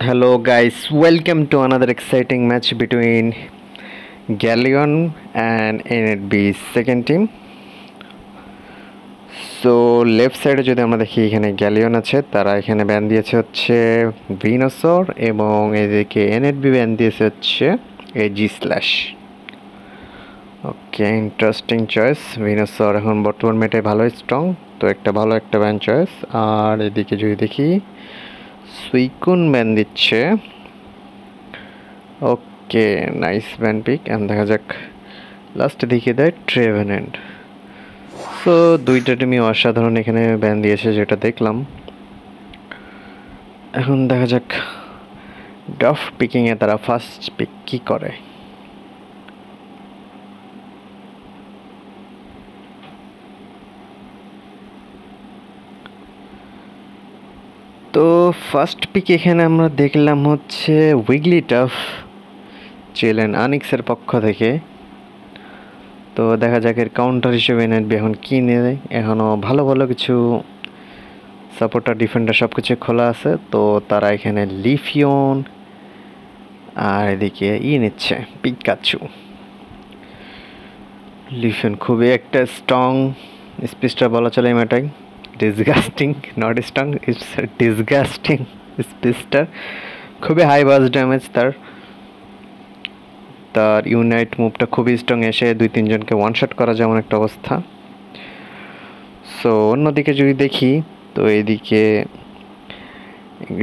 Hello, guys. Welcome to another exciting match between Galleon and NHB second team. So left সাইডে যদি আমরা দেখি এখানে গ্যালিয়ন আছে, তারা এখানে ব্যান দিয়েছে হচ্ছে ভিনোসর, এবং এদিকে এনএডবি ব্যান দিয়েছে হচ্ছে এজি স্ল্যাশ। ওকে, ইন্টারেস্টিং চয়েস। ভিনোসর এখন বর্তমান মেটে ভালো স্ট্রং, তো ভালো একটা ব্যান চয়েস। আর এদিকে যদি দেখি সুইকুন ব্যান দিচ্ছে। ওকে, নাইস ব্যান পিক। অ্যান্ড দেখা যাক লাস্টে দেখিয়ে দেয় ট্রেভেনেন্ট। সো দুইটা টিমই অসাধারণ এখানে ব্যান দিয়েছে যেটা দেখলাম। এখন দেখা যাক ডফ পিকিংয়ে তারা ফার্স্ট পিক কী করে। তো ফার্স্ট পিক এখানে আমরা দেখলাম হচ্ছে উইগলি টাফ ছিলেন আনিক্সের পক্ষ থেকে। তো দেখা যাক এর কাউন্টার হিসেবে এনএডবি এখন কী নেয়। এখনও ভালো ভালো কিছু সাপোর্টার ডিফেন্ডার সব কিছু খোলা আছে, তো তারা এখানে লিফিয়ন আর এদিকে নিচ্ছে পিকাচু। লিফিয়ন খুবই একটা স্ট্রং স্পিস্টার বলা চলে এটাই। Disgusting, not strong, it's disgusting স্পিস্টার। খুবই হাই বাস ড্যামেজ তার। তার ইউনাইট মুভটা খুবই স্ট্রং, এসে 2-3 জনকে ওয়ান শট করা যেমন একটা অবস্থা। সো অন্যদিকে যদি দেখি, তো এইদিকে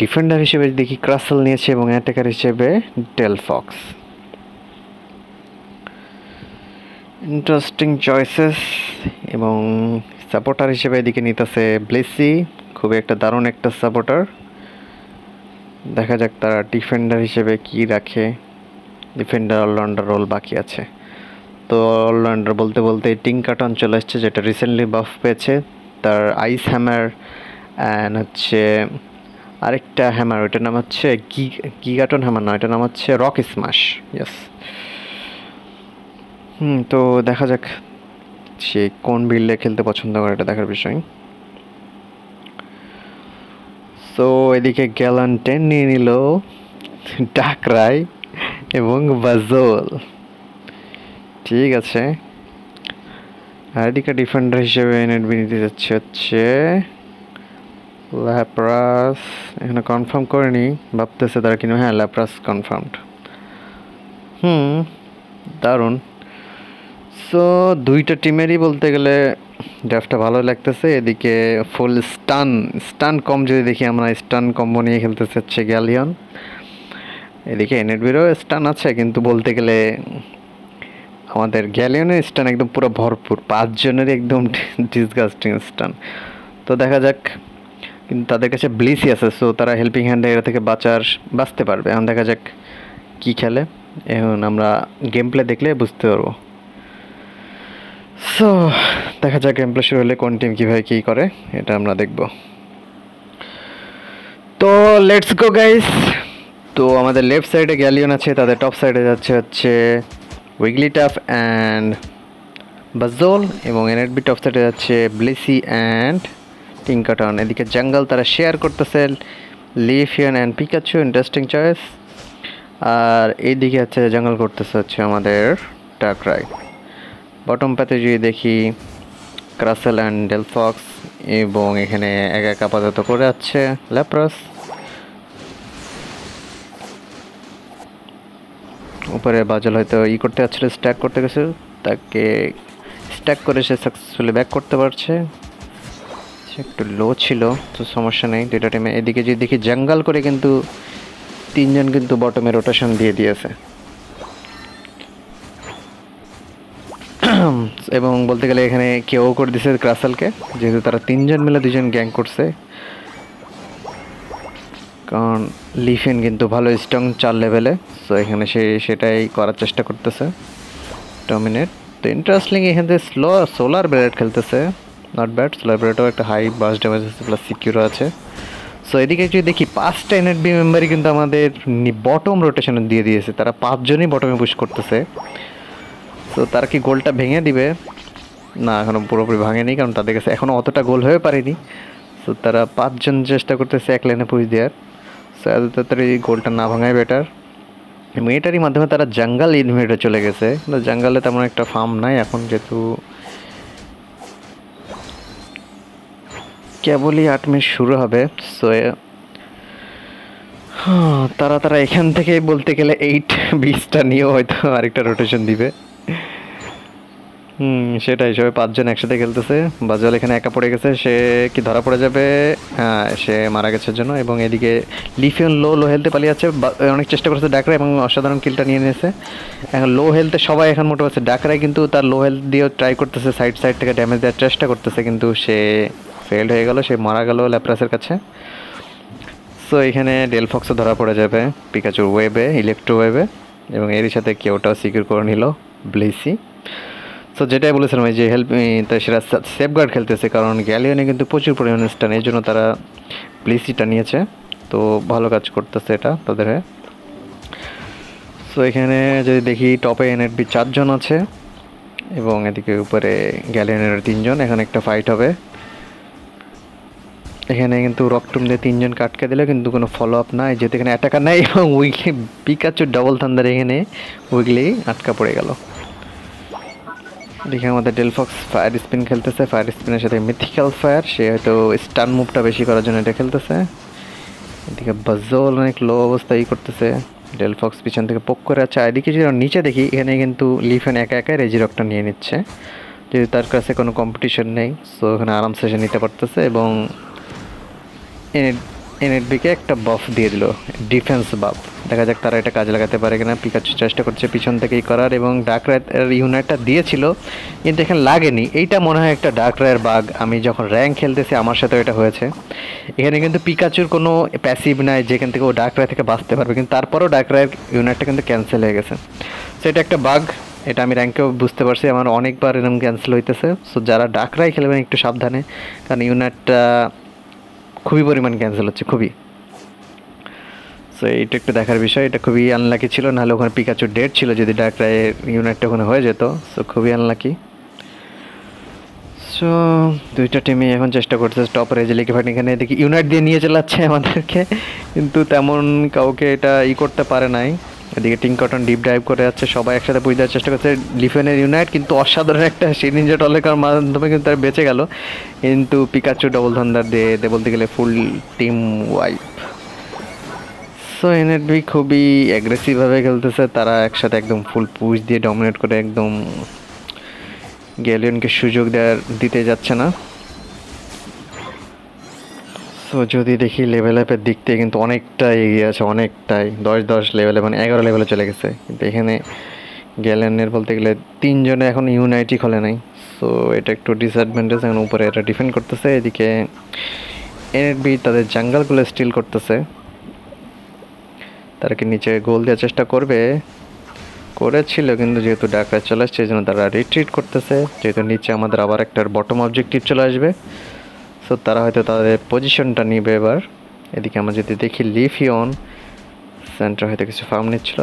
ডিফেন্ডার হিসেবে দেখি ক্রাসেল নিয়েছে এবং অ্যাটাকার হিসেবে ডেলফক্স। Interesting choices. এবং সাপোর্টার হিসেবে এদিকে নিতেছে ব্লেসি, খুবই একটা দারুণ একটা সাপোর্টার। দেখা যাক তারা ডিফেন্ডার হিসেবে কি রাখে। ডিফেন্ডার অলরাউন্ডার রোল বাকি আছে। তো অলরাউন্ডার বলতে বলতে টিঙ্কাটন চলে এসছে, যেটা রিসেন্টলি বাফ পেয়েছে। তার আইস হ্যামার অ্যান্ড হচ্ছে আরেকটা হ্যামার, ওইটার নাম হচ্ছে গিগাটন হ্যামার, না ওইটার নাম হচ্ছে রক স্ম্যাশ। ইয়েস। তো দেখা যাক সে কোন বিল্ডে খেলতে পছন্দ করে, এটা দেখার বিষয়। সো এদিকে গ্যালান 10 নিয়ে নিল ডাকরাই এবং বাজোল। ঠিক আছে। আর এদিকে ডিফেন্ডার হিসেবে এনএডবি নিতে যাচ্ছে হচ্ছে ল্যাপ্রাস। এখানে কনফার্ম করেনি, ভাবতেছে তারা কিনা। হ্যাঁ, ল্যাপ্রাস কনফার্মড। দারুণ। সো দুইটা টিমেরই বলতে গেলে ড্রাফটটা ভালো লাগতেছে। এদিকে ফুল স্টান কম যদি দেখি আমরা, স্টান কম্বো নিয়ে খেলতেছে হচ্ছে গ্যালিয়ন। এদিকে এনএডবিরও স্টান আছে, কিন্তু বলতে গেলে আমাদের গ্যালিয়নের স্টান একদম পুরো ভরপুর, 5 জনেরই একদম ডিসগাস্টিং স্টান। তো দেখা যাক, কিন্তু তাদের কাছে ব্লিসি আছে, সো তারা হেল্পিং হ্যান্ডে এটা থেকে বাঁচতে পারবে। এখন দেখা যাক কি খেলে। এখন আমরা গেম প্লে দেখলে বুঝতে পারবো। সো দেখা যাক গেম প্লে শুরু হলে কোন টিম কীভাবে কী করে, এটা আমরা দেখব। তো লেটস গো গাইস। তো আমাদের লেফট সাইডে গ্যালিয়ন আছে, তাদের টপ সাইডে যাচ্ছে হচ্ছে উইগলি টাফ অ্যান্ড বাজোল, এবং এনএডবি টপ সাইডে যাচ্ছে ব্লেসি অ্যান্ড টিঙ্কাটন। এদিকে জঙ্গল তারা শেয়ার করতেছে লিফিয়ন অ্যান্ড পিকাচু, ইন্টারেস্টিং চয়েস। আর এইদিকে হচ্ছে জঙ্গল করতেছে হচ্ছে আমাদের ডাকরাই। বটম প্যাতে যদি দেখি ক্রাসেল অ্যান্ড ডেলফক্স, এবং এখানে এক আপাতত করে যাচ্ছে ল্যাপ্রাস। উপরে বাজল হয়তো করতে যাচ্ছিল, স্ট্যাক করতে গেছে, তাকে স্ট্যাক করে সে সাকসেসফুলি ব্যাক করতে পারছে। একটু লো ছিল, তো সমস্যা নেই দুইটা টিমে। এদিকে যদি দেখি জঙ্গল করে কিন্তু 3 জন কিন্তু বটমে রোটেশন দিয়ে দিয়েছে। এবং বলতে গেলে এখানে কেউ করে দিয়েছে ক্রাসেলকে, যেহেতু তারা 3 জন মিলে 2 জন গ্যাং করছে। কারণ লিফিয়ন কিন্তু ভালো স্ট্রং 4 লেভেলে, সো এখানে সেটাই করার চেষ্টা করতেছে, ডমিনেট। তো ইন্টারেস্টিং এখান থেকে সোলার ব্লেড খেলতেছে, নট ব্যাড। সোলার ব্লেডও একটা হাই বাস ড্যামেজ আছে, প্লাস সিকিউরও আছে। সো এদিকে যদি দেখি 5টা এনএডবি মেম্বারই কিন্তু আমাদের বটম রোটেশনে দিয়ে দিয়েছে, তারা 5 জনই বটমে পুশ করতেছে। তো তারা কি গোলটা ভেঙে দিবে? না, এখনও পুরোপুরি ভাঙেনি, কারণ তাদের কাছে এখনও অতটা গোল হয়ে পারেনি। সো তারা 5 জন চেষ্টা করতেছে এক লাইনে পুশ দেওয়ার। সো এত তাড়াতাড়ি গোলটা না ভাঙাই বেটার। এবং এটারই মাধ্যমে তারা জঙ্গল ইনভেডে চলে গেছে, কিন্তু জঙ্গলে তেমন একটা ফার্ম নাই এখন, যেহেতু কেবলই 8 ম্যাচ শুরু হবে। সো তারা এখান থেকে বলতে গেলে 8-20টা নিয়েও হয়তো আরেকটা রোটেশন দিবে। সেটাই, সবাই 5 জন একসাথে খেলতেছে। বাজওয়াল এখানে একা পড়ে গেছে, সে কি ধরা পড়ে যাবে? হ্যাঁ, সে মারা গেছে জন্য। এবং এদিকে লিফিয়ন লো হেলথে পালিয়ে যাচ্ছে, অনেক চেষ্টা করছে ডাকরা এবং অসাধারণ কিলটা নিয়ে নিয়েছে। এখন লো হেলথে সবাই এখন মোটে হচ্ছে, ডাকরাই কিন্তু তার লো হেলথ দিয়েও ট্রাই করতেছে সাইড থেকে ড্যামেজ দেওয়ার চেষ্টা করতেছে, কিন্তু সে ফেল্ড হয়ে গেল, সে মারা গেল ল্যাপ্রাসের কাছে। সো এখানে ডেলফক্সও ধরা পড়ে যাবে পিকাচুর ওয়েবে, ইলেকট্রো ওয়েবে, এবং এরই সাথে কেউটাও সিকিউর করে নিল ব্লেসি। সো যেটাই বলেছিলাম, এই যে তাই সেটা সেফগার্ড খেলতেছে, কারণ গ্যালিয়নে কিন্তু প্রচুর পরিমাণে স্টান, এই জন্য তারা ব্লেসিটা নিয়েছে। তো ভালো কাজ করতেছে এটা তাদের। সো এখানে যদি দেখি টপে এনএডবি 4 জন আছে এবং এদিকে উপরে গ্যালিয়নের 3 জন। এখানে একটা ফাইট হবে। এখানে কিন্তু রকটুম দিয়ে 3 জন কাটকে দিলে কিন্তু কোনো ফলো আপ নাই, যেহেতু এখানে অ্যাটাকার নাই। এবং উইকলি পিকাচুর ডাবল থান্ডার এখানে উইকলি আটকা পড়ে গেল। দেখে আমাদের ডেলফক্স ফায়ার স্পিন খেলতেছে, ফায়ার স্পিনের সাথে মিথিক্যাল ফায়ার, সে হয়তো স্টান মুভটা বেশি করার জন্য এটা খেলতেছে। এদিকে বাজল অনেক লো অবস্থায় করতেছে, ডেলফক্স পিছন থেকে পোক করে আছে। এদিকে যদি নিচে দেখি, এখানে কিন্তু লিফেন একা একা রেজিরকটা নিয়ে নিচ্ছে, যদি তার কাছে কোনো কম্পিটিশন নেই। সো এখানে আরামসে সে নিতে পারতেছে এবং এনএডবিকে একটা বাফ দিয়ে দিল, ডিফেন্স বাফ। দেখা যাক তারা এটা কাজে লাগাতে পারে কিনা। পিকাচু চেষ্টা করছে পিছন থেকেই করার, এবং ডাকরায়ের ইউনাইটটা দিয়েছিল কিন্তু এখানে লাগেনি। এইটা মনে হয় একটা ডাকরায়ের বাগ, আমি যখন র্যাঙ্ক খেলতেছি আমার সাথে এটা হয়েছে। এখানে কিন্তু পিকাচুর কোনো প্যাসিভ নাই যেখান থেকে ও ডাকরায় থেকে বাঁচতে পারবে, কিন্তু তারপরেও ডাকরায়ের ইউনাইটটা কিন্তু ক্যান্সেল হয়ে গেছে। সো এটা একটা বাগ, এটা আমি র্যাঙ্কেও বুঝতে পারছি, আমার অনেকবার এরকম ক্যান্সেল হইতেছে। সো যারা ডাকরাই খেলবেন একটু সাবধানে, কারণ ইউনাইটটা খুবই পরিমাণ ক্যান্সেল হচ্ছে, খুবই। সো এইটা একটু দেখার বিষয়, এটা খুবই আনলাকি ছিল, নাহলে ওখানে পিকাচু ডেড ছিল যদি ডাকরায়ের ইউনাইটটা ওখানে হয়ে যেত। সো খুবই আনলাকি। সো দুইটা টিমই এখন চেষ্টা করছে টপ রেজলিকে ফাইট। এখানে দেখি ইউনাইট দিয়ে নিয়ে চালাচ্ছে আমাদেরকে, কিন্তু তেমন কাউকে এটা করতে পারে নাই। এদিকে টিংকটন ডিপ ডাইভ করে যাচ্ছে, সবাই একসাথে পুঁজ দেওয়ার চেষ্টা করছে। লিফেনের ইউনাইট কিন্তু অসাধারণ একটা সিরিঞ্জা টলেকার মাধ্যমে কিন্তু তার বেঁচে গেল, কিন্তু পিকাচু ডবল থান্ডার দিয়ে বলতে গেলে ফুল টিম ওয়াইপ। সো এনএডবি খুবই অ্যাগ্রেসিভভাবে খেলতেছে, তারা একসাথে একদম ফুল পুশ দিয়ে ডমিনেট করে একদম গ্যালিয়নকে সুযোগ দিতে যাচ্ছে না। সো যদি দেখি লেভেল আপের দিক থেকে কিন্তু অনেকটাই এগিয়ে আছে, অনেকটাই 10-10 লেভেলে, মানে 11 লেভেলে চলে গেছে। কিন্তু এখানে গ্যালিয়নের বলতে গেলে 3 জনে এখন ইউনাইটই খোলে নাই। সো এটা একটু ডিসঅ্যাডভান্টেজ, এখন উপরে এটা ডিফেন্ড করতেছে। এদিকে এনএডবি তাদের জাঙ্গলগুলো স্টিল করতেছে, তারা কি নিচে গোল দেওয়ার চেষ্টা করেছিল, কিন্তু যেহেতু ডাকরা চলে আসছে এই জন্য তারা রিট্রিট করতেছে, যেহেতু নিচে আমাদের আবার একটা বটম অবজেক্টিভ চলে আসবে। সো তারা হয়তো তাদের পজিশনটা নিবে এবার। এদিকে আমরা যদি দেখি লিফিয়ন সেন্টার হয়তো কিছু ফার্ম নিচ্ছিল,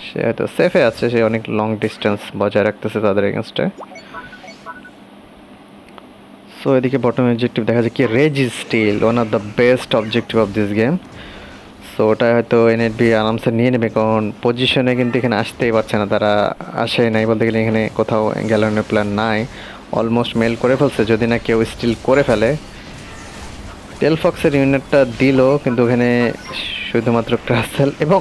সে হয়তো সেফে আছে, সে অনেক লং ডিস্টেন্স বজায় রাখতেছে তাদের এগেনস্টে। সো এদিকে বটম অবজেক্টিভ দেখা যায় কি Raze is still one of the best objective of this game. So ওটা হয়তো এনএডবি আরামসে নিয়ে নেবে, কারণ পজিশনে কিন্তু এখানে আসতেই পারছে না, তারা আসে নাই বলতে গেলে, এখানে কোথাও গ্যালনের প্ল্যান নাই, অলমোস্ট মেল করে ফেলছে, যদি না কেউ স্টিল করে ফেলে। ডেলফক্সের ইউনিটটা দিল, কিন্তু ওখানে শুধুমাত্র ক্রাসেল, এবং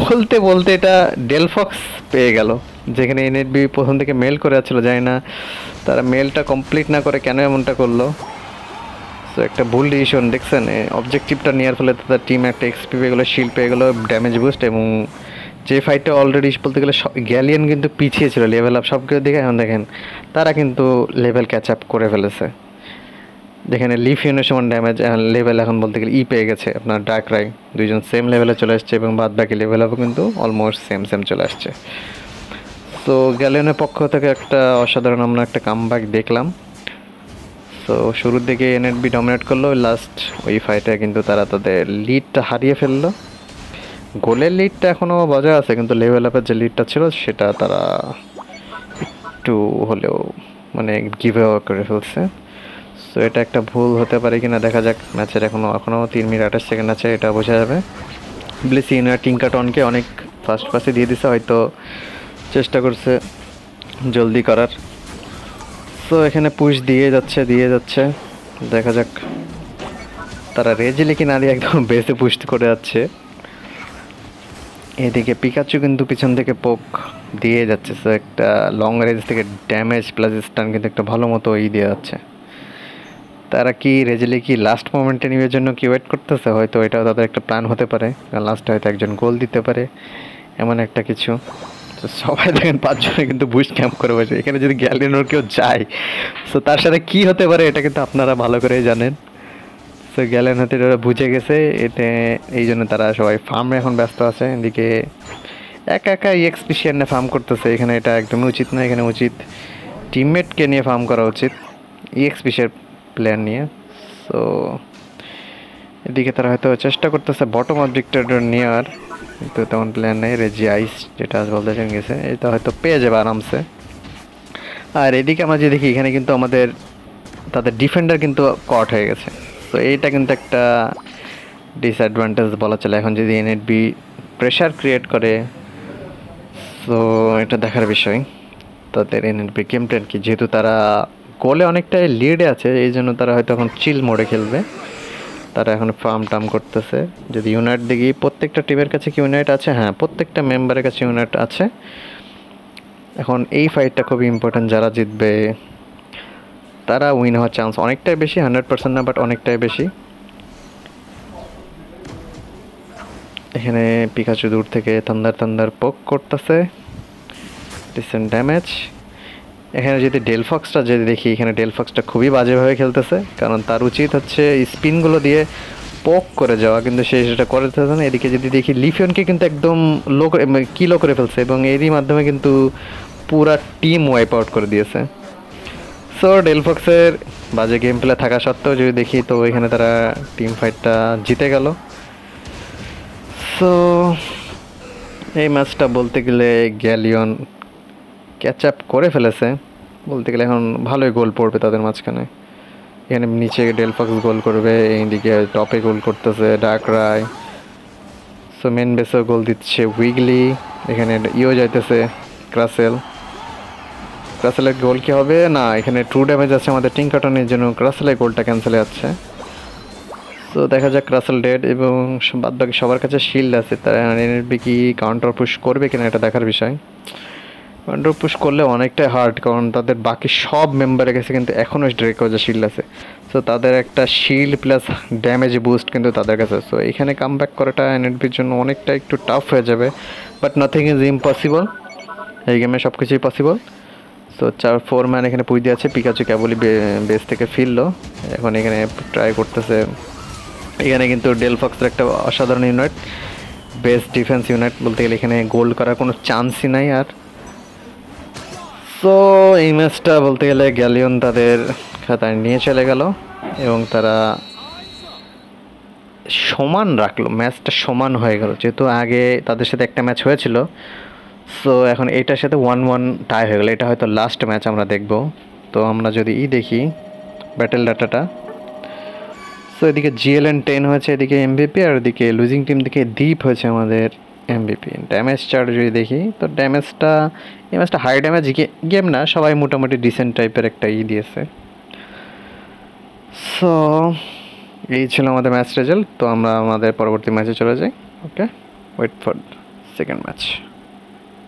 বলতে বলতে এটা ডেলফক্স পেয়ে গেল, যেখানে এনএডবি প্রথম থেকে মেল করে যাচ্ছিলো, জানি না তারা মেলটা কমপ্লিট না করে কেন এমনটা করলো। সো একটা ভুল ডিসিশন, দেখছেন অবজেক্টিভটা নেওয়ার ফলে তাদের টিম একটা এক্সপি পেয়ে গেলো, শিল্ড পেয়ে গেলো, ড্যামেজ বুস্ট, এবং যে ফাইটটা অলরেডি বলতে গেলে গ্যালিয়ান কিন্তু পিছিয়ে ছিল লেভেল আপ সব কিছু দেখে, এখন দেখেন তারা কিন্তু লেভেল ক্যাচ আপ করে ফেলেছে। যেখানে লিফিয়নের সমান ড্যামেজ লেভেল এখন বলতে গেলে পেয়ে গেছে আপনার ডাকরাই, দুইজন সেম লেভেলে চলে আসছে, এবং বাদ বাকি লেভেল আপও কিন্তু অলমোস্ট সেম চলে আসছে। তো গ্যালিয়নের পক্ষ থেকে একটা অসাধারণ আমরা একটা কামব্যাক দেখলাম। তো শুরুর দিকে এনএডবি ডমিনেট করলো, লাস্ট ওই ফাইটে কিন্তু তারা তাদের লিডটা হারিয়ে ফেললো। গোলের লিডটা এখনও বজায় আছে, কিন্তু লেভেল আপের যে লিডটা ছিল সেটা তারা একটু হলেও মানে গিভ করে ফেলছে। সো এটা একটা ভুল হতে পারে কিনা দেখা যাক। ম্যাচের এখনও 3 মিনিট 28 সেকেন্ড আছে, এটা বোঝা যাবে। ব্লিসি ইউনার টিঙ্কাটনকে অনেক ফাস্ট পাসে দিয়ে দিছে, হয়তো চেষ্টা করছে জলদি করার। সো এখানে পুশ দিয়ে যাচ্ছে, দেখা যাক তারা রেজেলে কি না দিয়ে একদম বেসে পুশ করে যাচ্ছে। এদিকে পিকাচু কিন্তু পিছন থেকে পোক দিয়ে যাচ্ছে, সো একটা লং রেঞ্জ থেকে ড্যামেজ প্লাস স্টান কিন্তু একটা ভালো মতো দিয়ে যাচ্ছে। তারা কি রেজেলে কি লাস্ট মোমেন্টে নেওয়ার জন্য কি ওয়েট করতেছে? হয়তো এটাও তাদের একটা প্ল্যান হতে পারে, লাস্টে হয়তো একজন গোল দিতে পারে, এমন একটা কিছু। তো সবাই দেখেন 5 জনে কিন্তু বুশ ক্যাম্প করে বসে। এখানে যদি গ্যালিনোর কেউ যায়, সো তার সাথে কি হতে পারে এটা কিন্তু আপনারা ভালো করেই জানেন। সো গ্যালেন হতে বুঝে গেছে এতে, এই জন্য তারা সবাই ফার্মে এখন ব্যস্ত আছে। এদিকে একা একা এক্সপিশিয়ান নিয়ে ফার্ম করতেছে, এখানে এটা একদমই উচিত না। এখানে উচিত টিমমেটকে নিয়ে ফার্ম করা উচিত, এক্সপিশিয়ার প্লেয়ার নিয়ে। সো এদিকে তারা হয়তো চেষ্টা করতেছে বটম অবজেক্টের নেওয়ার, কিন্তু তেমন প্লেয়ার নেই। রেজি আইস যেটা বলতে চান গেছে, এটা হয়তো পেয়ে যাবে আরামসে। আর এদিকে আমরা যে দেখি এখানে কিন্তু আমাদের তাদের ডিফেন্ডার কিন্তু কট হয়ে গেছে। তো এইটা কিন্তু একটা ডিসঅ্যাডভান্টেজ বলা চলে। এখন যদি এনএডবি প্রেশার ক্রিয়েট করে, সো এটা দেখার বিষয় তাদের এনএডবি গেম প্ল্যান কি। যেহেতু তারা গোলে অনেকটাই লিডে আছে, এই জন্য তারা হয়তো এখন চিল মোডে খেলবে। তারা এখন ফার্ম টার্ম করতেছে। যদি ইউনাইট দেখি, প্রত্যেকটা টিমের কাছে কি ইউনাইট আছে? হ্যাঁ, প্রত্যেকটা মেম্বারের কাছে ইউনাইট আছে। এখন এই ফাইটটা খুবই ইম্পর্টেন্ট, যারা জিতবে তারা উইন হওয়ার চান্স অনেকটাই বেশি, 100% না বাট অনেকটাই বেশি। এখানে পিকাচু দূর থেকে থান্ডার পোক করতেছে, ডিসেন্ট ড্যামেজ। এখানে যদি ডেলফক্সটা যদি দেখি, এখানে ডেলফক্সটা খুবই বাজেভাবে খেলতেছে, কারণ তার উচিত হচ্ছে স্পিনগুলো দিয়ে পোক করে যাওয়া, কিন্তু সে সেটা করতেছে না। এদিকে যদি দেখি লিফিয়নকে কিন্তু একদম কিলো করে ফেলছে, এবং এরই মাধ্যমে কিন্তু পুরা টিম ওয়াইপ আউট করে দিয়েছে। সো ডেলফক্সের বাজে গেম প্লে থাকা সত্ত্বেও যদি দেখি, তো এখানে তারা টিম ফাইটটা জিতে গেল। সো এই ম্যাচটা বলতে গেলে গ্যালিয়ন ক্যাচ আপ করে ফেলেছে বলতে গেলে। এখন ভালোই গোল পড়বে তাদের মাঝখানে। এখানে নিচে ডেলফক্স গোল করবে, এইদিকে টপে গোল করতেছে ডার্ক রায়। সো মেন বেসেও গোল দিচ্ছে উইগলি। এখানে যাইতেছে ক্রাসেলের গোল কি হবে না, এখানে ট্রু ড্যামেজ আছে আমাদের টিঙ্কাটনের জন্য, ক্রাসেলের গোলটা ক্যান্সেল যাচ্ছে। তো দেখা যাক ক্রাসেল ডেড, এবং বাদ বাকি সবার কাছে শিল্ড আছে। তারা এনএডবি কি কাউন্টার পুশ করবে কিনা এটা দেখার বিষয়। কাউন্টার পুশ করলে অনেকটাই হার্ড, কারণ তাদের বাকি সব মেম্বারের কাছে কিন্তু এখনও ড্রেকোজা শিল্ড আছে। সো তাদের একটা শিল্ড প্লাস ড্যামেজ বুস্ট কিন্তু তাদের কাছে। সো এখানে কাম ব্যাক করাটা এনএডবির জন্য অনেকটা একটু টাফ হয়ে যাবে, বাট নাথিং ইজ ইম্পসিবল। এই গেমে সব কিছুই পসিবল। তো 4 ম্যান এখানে পুই দিয়ে আছে। পিকাচু কেবলই বেস থেকে ফিরলো, এখন এখানে ট্রাই করতেছে। এখানে কিন্তু ডেলফক্সের একটা অসাধারণ ইউনিট, বেস্ট ডিফেন্স ইউনিট বলতে গেলে। এখানে গোল করার কোনো চান্সই নাই আর। সো এই ম্যাচটা বলতে গেলে গ্যালিয়ন তাদের খাতায় নিয়ে চলে গেল, এবং তারা সমান রাখলো, ম্যাচটা সমান হয়ে গেল। যেহেতু আগে তাদের সাথে একটা ম্যাচ হয়েছিল, সো এখন এটার সাথে 1-1 টাই হয়ে গেলো। এটা হয়তো লাস্ট ম্যাচ আমরা দেখব। তো আমরা যদি দেখি ব্যাটেল ডাটাটা, সো এদিকে GLN10 হয়েছে, এদিকে MVP, আর এদিকে লুজিং টিম দিকে দ্বীপ হয়েছে আমাদের MVP। ড্যামেজ চার্ট যদি দেখি, তো এই ম্যাচটা হাই ড্যামেজ গেম না, সবাই মোটামুটি ডিসেন্ট টাইপের একটা দিয়েছে। সো এই ছিল আমাদের ম্যাচ রেজাল্ট। তো আমরা আমাদের পরবর্তী ম্যাচে চলে যাই। ওকে, ওয়েট ফর সেকেন্ড ম্যাচ।